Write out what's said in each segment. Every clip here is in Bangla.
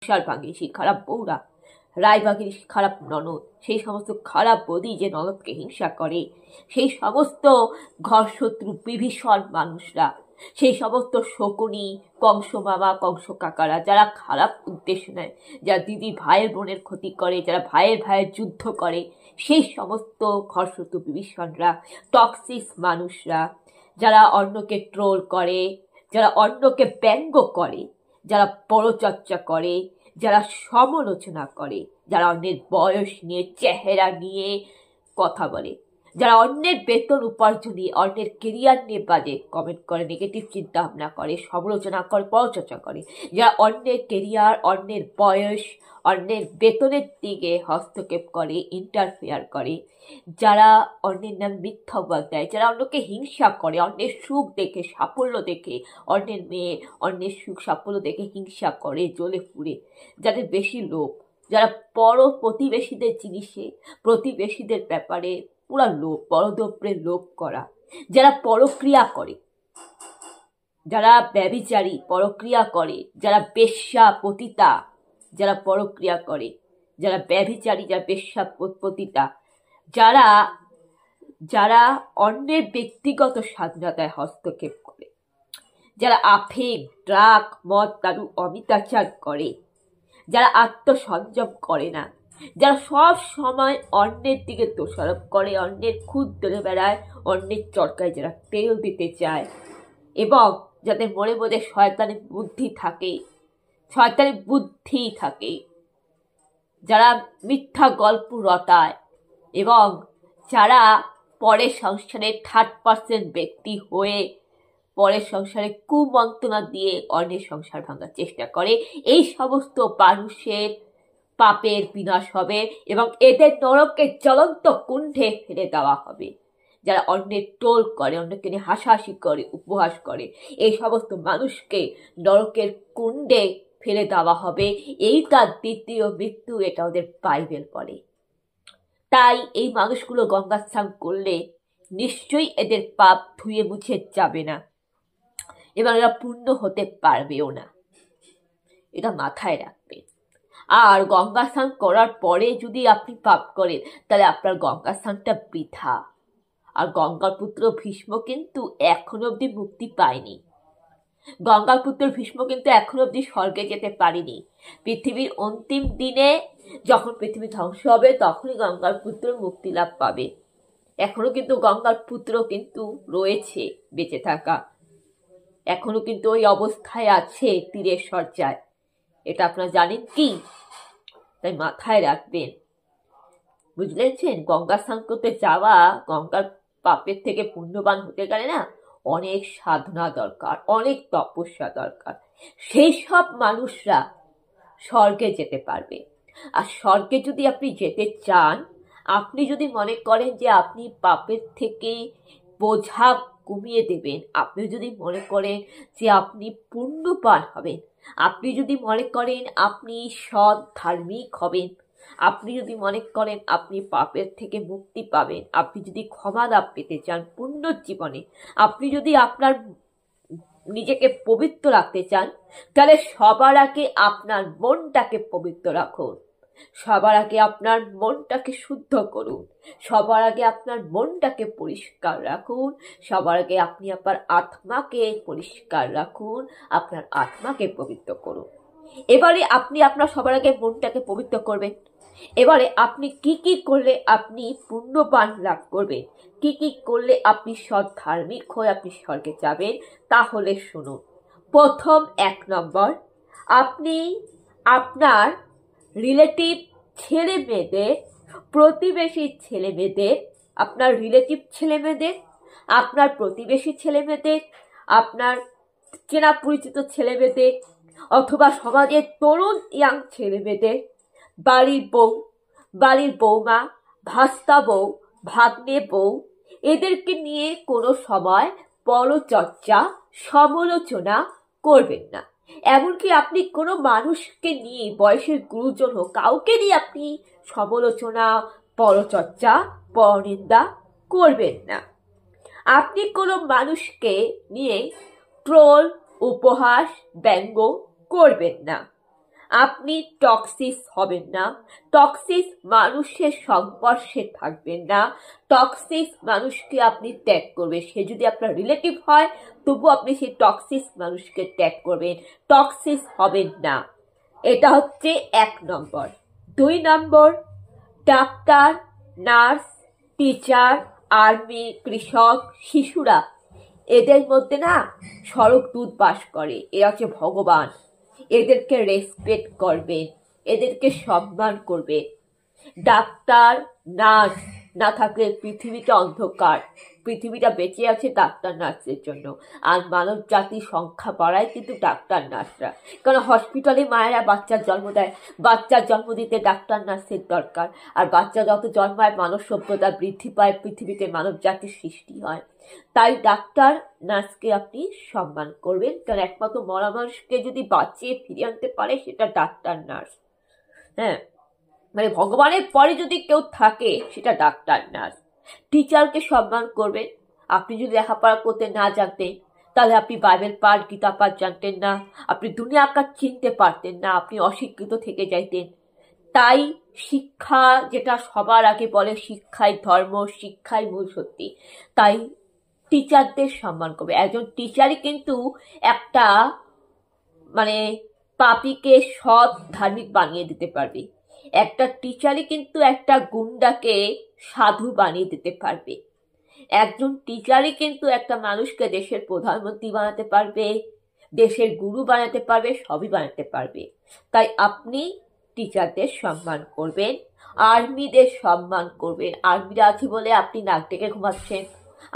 সংসার ভাঙে সেই খারাপ বউরা, রায়বাগের খারাপ ননদ, সেই সমস্ত খারাপ বৌদি যে ননদকে হিংসা করে, সেই সমস্ত ঘরশত্রু বিভীষণ মানুষরা, সেই সমস্ত শকুনি, কংস মামা, কংস কাকারা, যারা খারাপ উদ্দেশ্য নেয়, যারা দিদি ভাইয়ের বোনের ক্ষতি করে, যারা ভাইয়ের যুদ্ধ করে, সেই সমস্ত ঘরশত্রু বিভীষণরা, টক্সিক মানুষরা, যারা অন্যকে ট্রোল করে, যারা অন্যকে ব্যঙ্গ করে, যারা পরচর্চা করে, যারা সমালোচনা করে, যারা অন্যের বয়স নিয়ে, চেহারা নিয়ে কথা বলে, যারা অন্যের বেতন উপার্জন নিয়ে, অন্যের কেরিয়ার নিয়ে বাজে কমেন্ট করে, নেগেটিভ চিন্তা ভাবনা করে, সমালোচনা করে, পরচর্চা করে, যারা অন্যের কেরিয়ার, অন্যের বয়স, অন্যের বেতনের দিকে হস্তক্ষেপ করে, ইন্টারফেয়ার করে, যারা অন্যের নাম মিথ্যা অপবাদ দেয়, যারা অন্যকে হিংসা করে, অন্যের সুখ দেখে, সাফল্য দেখে, অন্যের মেয়ে অন্যের সুখ সাফল্য দেখে হিংসা করে, জ্বলে পুড়ে, যাদের বেশি লোভ, যারা প্রতিবেশীদের জিনিসে, প্রতিবেশীদের ব্যাপারে পুরা লোভ, পরদ্রব্যের লোভ করা, যারা পরক্রিয়া করে, যারা ব্যভিচারী পরক্রিয়া করে, যারা বেশ্যা পতিতা, যারা পরক্রিয়া করে, যারা ব্যভিচারী, যারা বেশ্যা পতিতা, যারা যারা অন্যের ব্যক্তিগত স্বাধীনতায় হস্তক্ষেপ করে, যারা আফিম, ড্রাগ, মদ, দারু, অমিতাচার করে, যারা আত্মসংযম করে না, যারা সব সময় অন্যের দিকে দোষারোপ করে, অন্যের খুদ ধরে বেড়ায়, অন্যের চরকায় যারা তেল দিতে চায়, এবং যাদের মনে মনে শয়তানি বুদ্ধি থাকে, যারা মিথ্যা গল্প রটায়, এবং যারা পরের সংসারে থার্ড পার্সন ব্যক্তি হয়ে পরের সংসারে কুমন্ত্রণা দিয়ে অন্যের সংসার ভাঙার চেষ্টা করে, এই সমস্ত মানুষের পাপের বিনাশ হবে এবং এদের নরকের জ্বলন্ত কুণ্ঠে ফেলে দেওয়া হবে। যারা অন্যের টোল করে, অন্যকে নিয়ে হাসাহাসি করে, উপহাস করে, এই সমস্ত মানুষকে নরকের কুণ্ডে ফেলে দেওয়া হবে। এই তার দ্বিতীয় মৃত্যু, এটা ওদের বাইবেল বলে। তাই এই মানুষগুলো গঙ্গা স্নান করলে নিশ্চয়ই এদের পাপ ধুয়ে মুছে যাবে না এবং এরা পূর্ণ হতে পারবেও না, এটা মাথায় রাখবেন। আর গঙ্গা স্নান করার পরে যদি আপনি পাপ করেন, তাহলে আপনার গঙ্গা স্নানটা বৃথা। আর গঙ্গার পুত্র ভীষ্ম কিন্তু এখনো অবধি মুক্তি পায়নি। গঙ্গার পুত্র ভীষ্ম কিন্তু এখনো অবধি স্বর্গে যেতে পারেনি। পৃথিবীর অন্তিম দিনে যখন পৃথিবী ধ্বংস হবে, তখনই গঙ্গার পুত্র মুক্তি লাভ পাবে। এখনো কিন্তু গঙ্গার পুত্র কিন্তু রয়েছে বেঁচে থাকা, এখনো কিন্তু ওই অবস্থায় আছে তীরের শয্যায়। এটা আপনারা জানেন কি? তাই মাথায় রাখবেন, বুঝলেছেন? গঙ্গা স্নান করতে যাওয়া, গঙ্গার পাপের থেকে পুণ্যবান হতে গেলে না অনেক সাধনা দরকার, অনেক তপস্যা দরকার। সেই সব মানুষরা স্বর্গে যেতে পারবে। আর স্বর্গে যদি আপনি যেতে চান, আপনি যদি মনে করেন যে আপনি পাপের থেকে বোঝা কমিয়ে দেবেন, আপনি যদি মনে করেন যে আপনি পুণ্যবান হবেন, আপনি যদি মনে করেন আপনি সৎ ধার্মিক হবেন, আপনি যদি মনে করেন আপনি পাপের থেকে মুক্তি পাবেন, আপনি যদি ক্ষমা লাভ পেতে চান পুণ্যজীবনে, আপনি যদি আপনার নিজেকে পবিত্র রাখতে চান, তাহলে সবার আগে আপনার মনটাকে পবিত্র রাখুন, সবার আগে আপনার মনটাকে শুদ্ধ করুন, সবার আগে আপনার মনটাকে পরিষ্কার রাখুন, সবার আগে আপনি আপনার আত্মাকে পরিষ্কার রাখুন, আপনার আত্মাকে পবিত্র করুন। এবারে আপনি আপনার সবার আগে মনটাকে পবিত্র করবেন। এবারে আপনি কি কি করলে আপনি পুণ্যবান লাভ করবেন, কি কি করলে আপনি সৎ ধার্মিক হয়ে আপনি স্বর্গে যাবেন, তাহলে শুনুন। প্রথম 1 নম্বর, আপনি আপনার রিলেটিভ ছেলে মেয়েদের, প্রতিবেশী ছেলে মেয়েদের, আপনার রিলেটিভ ছেলে মেয়েদের, আপনার প্রতিবেশী ছেলে মেয়েদের, আপনার চেনা পরিচিত ছেলে মেয়েদের, অথবা সমাজের তরুণ ইয়াং ছেলে মেয়েদের, বাড়ির বউ, বাড়ির বৌমা, ভাস্তা বউ, ভাগ্নে বউ, এদেরকে নিয়ে কোনো সময় পরচর্চা, সমালোচনা করবেন না। এমনকি আপনি কোনো মানুষকে নিয়ে, বয়সের গুরুজন হোক, কাউকে নিয়ে আপনি সমালোচনা, পরচর্চা, পরনিন্দা করবেন না। আপনি কোনো মানুষকে নিয়ে ট্রোল, উপহাস, ব্যঙ্গ করবেন না। আপনি টক্সিক হবেন না, টক্সিক মানুষের সংস্পর্শে থাকবেন না, টক্সিক মানুষকে আপনি ত্যাগ করবেন। সে যদি আপনার রিলেটিভ হয় তবু আপনি সেই টক্সিক মানুষকে ত্যাগ করবেন, টক্সিক হবেন না। এটা হচ্ছে 1 নম্বর। 2 নম্বর, ডাক্তার, নার্স, টিচার, আর্মি, কৃষক, শিশুরা, এদের মধ্যে না স্বর্গ দূত বাস করে। এরা হচ্ছে ভগবান। এদেরকে রেসপেক্ট করবেন, এদেরকে সম্মান করবেন। ডাক্তার, নার্স না থাকলে পৃথিবীটা অন্ধকার। পৃথিবীটা বেঁচে আছে ডাক্তার নার্সের জন্য। আর মানব জাতির সংখ্যা বাড়ায় কিন্তু ডাক্তার নার্সরা। কারণ হসপিটালে মায়েরা বাচ্চার জন্ম দেয়, বাচ্চার জন্ম দিতে ডাক্তার নার্সের দরকার। আর বাচ্চা যত জন্মায় মানব সভ্যতা বৃদ্ধি পায়, পৃথিবীতে মানব জাতির সৃষ্টি হয়। তাই ডাক্তার নার্সকে আপনি সম্মান করবেন, কারণ একমাত্র মরা মানুষকে যদি বাঁচিয়ে ফিরিয়ে আনতে পারে সেটা ডাক্তার নার্স। হ্যাঁ, মানে ভগবানের পরে যদি কেউ থাকে সেটা ডাক্তার নার্স। টিচারকে সম্মান করবেন। আপনি যদি লেখাপড়া করতে না জানতেন তাহলে আপনি বাইবেল পাঠ, গীতা পাঠ জানতেন না, আপনি দুনিয়া আকার চিনতে পারতেন না, আপনি অশিক্ষিত থেকে যাইতেন। তাই শিক্ষা, যেটা সবার আগে বলে শিক্ষাই ধর্ম, শিক্ষাই মূল সত্যি। তাই টিচারদের সম্মান করবে। একজন টিচারই কিন্তু একটা মানে পাপীকে সৎ ধার্মিক বানিয়ে দিতে পারবে। একটা টিচারই কিন্তু একটা গুন্ডাকে সাধু বানিয়ে দিতে পারবে। একজন টিচারই কিন্তু একটা মানুষকে দেশের প্রধানমন্ত্রী বানাতে পারবে, দেশের গুরু বানাতে পারবে, সবই বানাতে পারবে। তাই আপনি টিচারদের সম্মান করবেন, আর্মিদের সম্মান করবেন। আর্মিরা আছে বলে আপনি নাক ডেকে ঘুমাচ্ছেন,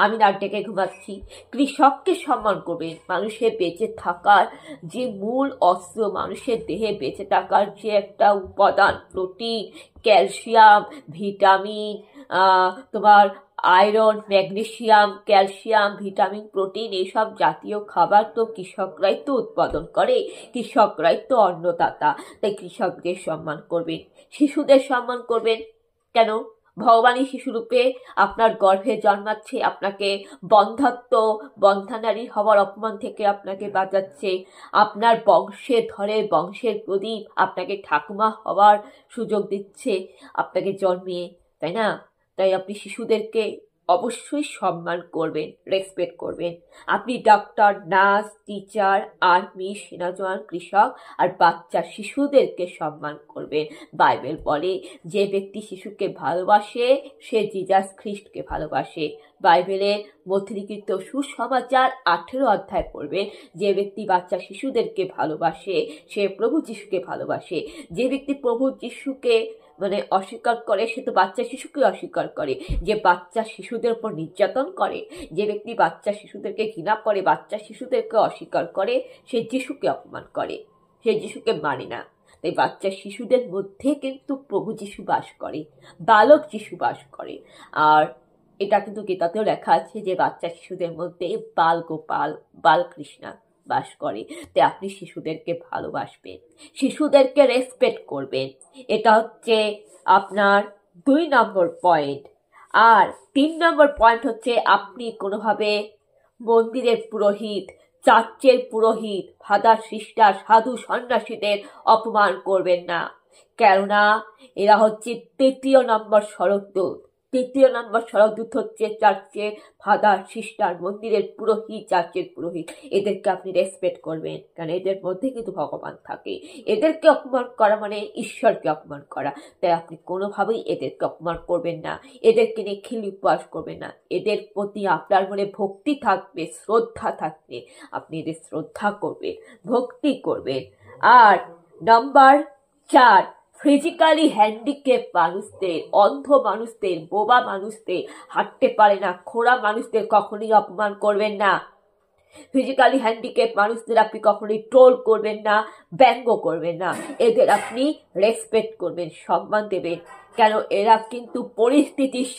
আমি নাক ডেকে ঘুমাচ্ছি। কৃষককে সম্মান করবেন। মানুষের বেঁচে থাকার যে মূল অস্ত্র, মানুষের দেহে বেঁচে থাকার যে একটা উপাদান, প্রোটিন, ক্যালসিয়াম, ভিটামিন, তোমার iron, magnesium, calcium, vitamin, protein, এইসব জাতীয় খাবার তো কৃষকরাই তো উৎপাদন করে, কৃষকরাই তো অন্নদাতা। তাই কৃষকদের সম্মান করবেন। শিশুদের সম্মান করবেন। কেন? ভগবানই শিশুরূপে আপনার গর্ভে জন্মাচ্ছে, আপনাকে বন্ধ্যাত্ব, বন্ধ্যানারী হওয়ার অপমান থেকে আপনাকে বাঁচাচ্ছে, আপনার বংশে ধরে, বংশের প্রদীপ, আপনাকে ঠাকুমা হওয়ার সুযোগ দিচ্ছে আপনাকে জন্মিয়ে, তাই না? তাই আপনি শিশুদেরকে অবশ্যই সম্মান করবেন, রেসপেক্ট করবেন। আপনি ডাক্তার, নার্স, টিচার, আর্মি, সেনা জওয়ান, কৃষক আর বাচ্চা শিশুদেরকে সম্মান করবেন। বাইবেল বলে যে ব্যক্তি শিশুকে ভালোবাসে সে জিজাস খ্রিস্টকে ভালোবাসে। বাইবেলের মধ্যে লিখিত সুসমাচার 18 অধ্যায় পড়বেন। যে ব্যক্তি বাচ্চা শিশুদেরকে ভালোবাসে সে প্রভু যিশুকে ভালোবাসে। যে ব্যক্তি প্রভু যিশুকে অস্বীকার করে সে তো বাচ্চা শিশুকে অস্বীকার করে। যে বাচ্চা শিশুদের উপর নির্যাতন করে, যে ব্যক্তি বাচ্চা শিশুদেরকে ঘৃণা করে, বাচ্চা শিশুদেরকে অস্বীকার করে, সে যিশুকে অপমান করে, সে যিশুকে মানে না। তাই বাচ্চা শিশুদের মধ্যে কিন্তু প্রভু যিশু বাস করে, বালক যিশু বাস করে। আর এটা কিন্তু গীতাতেও লেখা আছে যে বাচ্চা শিশুদের মধ্যে বাল গোপাল, বাল কৃষ্ণা বাস করে। তাই আপনি শিশুদেরকে ভালোবাসবেন, শিশুদেরকে রেসপেক্ট করবেন। এটা হচ্ছে আপনার 2 নম্বর পয়েন্ট। আর 3 নম্বর পয়েন্ট হচ্ছে আপনি কোনোভাবে মন্দিরের পুরোহিত, চার্চের পুরোহিত, ফাদার, সিস্টার, সাধু, সন্ন্যাসীদের অপমান করবেন না। কেননা এরা হচ্ছে 3য় নম্বর স্বর্গদূত। 3য় নম্বর স্বর্গদূত হচ্ছে চার্চের ফাদার, সিস্টার, মন্দিরের পুরোহিত, চার্চের পুরোহিত। এদেরকে আপনি রেসপেক্ট করবেন, কারণ এদের মধ্যে কিন্তু ভগবান থাকে। এদেরকে অপমান করা মানে ঈশ্বরকে অপমান করা। তাই আপনি কোনোভাবেই এদেরকে অপমান করবেন না, এদেরকে নিয়ে খিলি উপবাস করবেন না। এদের প্রতি আপনার মনে ভক্তি থাকবে, শ্রদ্ধা থাকবে, আপনি এদের শ্রদ্ধা করবেন, ভক্তি করবেন। আর নাম্বার 4, ফিজিক্যালি হ্যান্ডিক্যাপ মানুষদের, অন্ধ মানুষদের, বোবা মানুষদের, হাঁটতে পারে না, খোড়া মানুষদের কখনোই অপমান করবেন না। ফিজিক্যালি হ্যান্ডিক্যাপ মানুষদের আপনি কখনোই ট্রোল করবেন না, ব্যঙ্গ করবেন না। এদের আপনি রেসপেক্ট করবেন, সম্মান দেবেন। কেন? এরা কিন্তু পরিস্থিতির